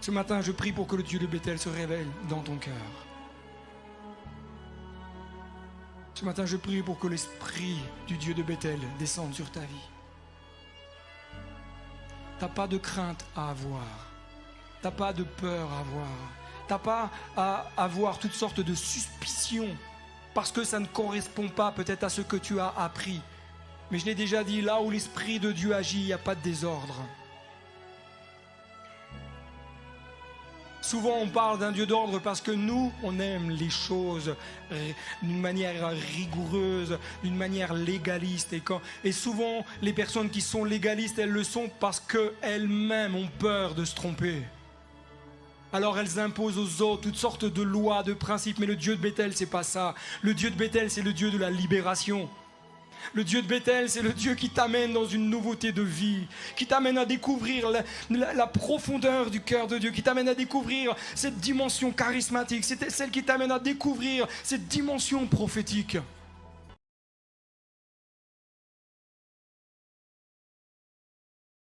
Ce matin, je prie pour que le Dieu de Bethel se révèle dans ton cœur. Ce matin, je prie pour que l'esprit du Dieu de Bethel descende sur ta vie. T'as pas de crainte à avoir. T'as pas de peur à avoir. T'as pas à avoir toutes sortes de suspicions parce que ça ne correspond pas peut-être à ce que tu as appris. Mais je l'ai déjà dit, là où l'Esprit de Dieu agit, il n'y a pas de désordre. Souvent on parle d'un Dieu d'ordre parce que nous, on aime les choses d'une manière rigoureuse, d'une manière légaliste. Et souvent, les personnes qui sont légalistes, elles le sont parce qu'elles-mêmes ont peur de se tromper. Alors elles imposent aux autres toutes sortes de lois, de principes. Mais le Dieu de Bethel, c'est pas ça. Le Dieu de Bethel, c'est le Dieu de la libération. Le Dieu de Bethel, c'est le Dieu qui t'amène dans une nouveauté de vie, qui t'amène à découvrir la profondeur du cœur de Dieu, qui t'amène à découvrir cette dimension charismatique, c'est celle qui t'amène à découvrir cette dimension prophétique.